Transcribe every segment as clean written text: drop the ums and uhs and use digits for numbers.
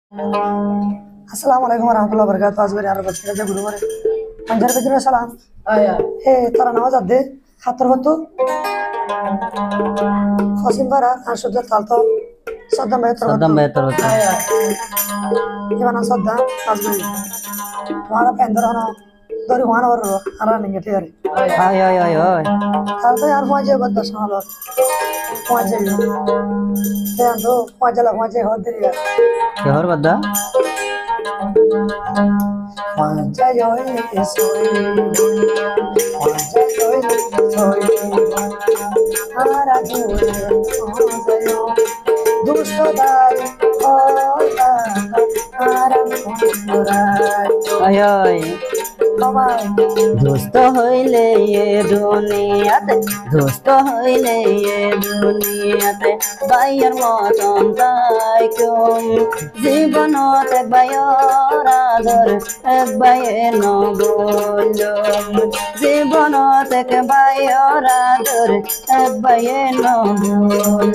Assalamualaikum warahmatullahi wabarakatuh. Azbari Arab Baskira Guru Mare. Manjar Bidru Salam. Tara namaz adde. Khatar hoto. Fasim Bara. Ashudda Talto. Saddam Better hoto. Ivana Saddam. Azbari. Tumhara pendor hono. Dori wana varu. Ara ninge tiyari. Talto yaar muaje badda sanalo. Muaje. Teyando muaje hodiriya. Kehor badda दोस्त হইলে দুনিয়াতে বাইয়ের মতন তাই কম জীবনত এক বাইয়ের আদর এক বাইয়ের নবলম জীবনত এক বাইয়ের আদর এক বাইয়ের নবলম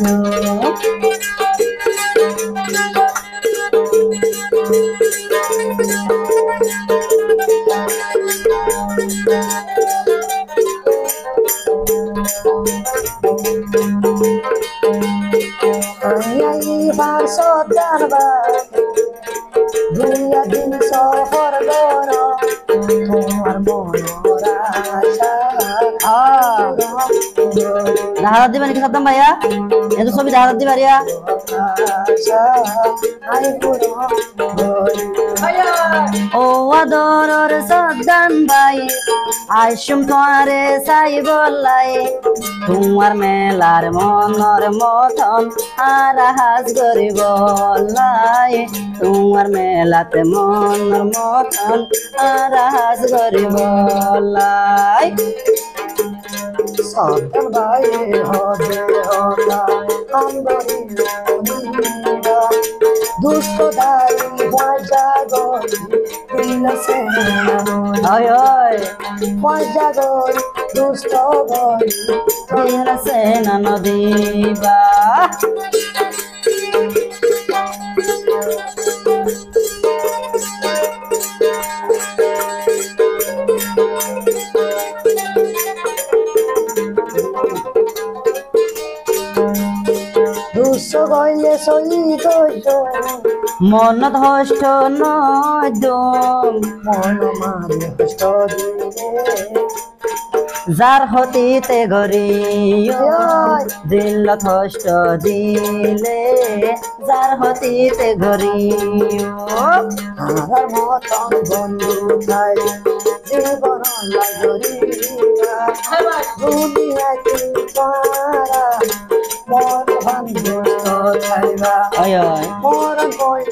দুনিয়া দিন সফর করো তোমার মনোর আশা ধারা দিবেন কি সাদ্দাম ভাইয়া এত ছবি ধারা দিবা রিয়া ও আদরর সাদ্দাম ভাই আইসুম তোমারে চাই বলাই তোমার মেলার মনর মতন আর হাজ করি বলাই তোমার মেলাতে মনর মতন আর হাজ করি বলাই সাদ্দাম ভাই হবে হতা আমদানি দুষ্ট দাই মজা গরি দিলসে ওই ওই মজা গরি দুষ্ট গরি দিলসে নদীবা দুষ্ট গইলে সহিত মন ধষ্ট নদম মন মারে হষ্ট দিলে যার হতিতে গরিও দিল ধষ্ট দিলে যার হতিতে গরিও আমার মতন বন্ধু খাই জীবন লাগরিয়া দুনিয়াতে পারা মন ভান দুষ্ট খাইবা ওই ওই মরণ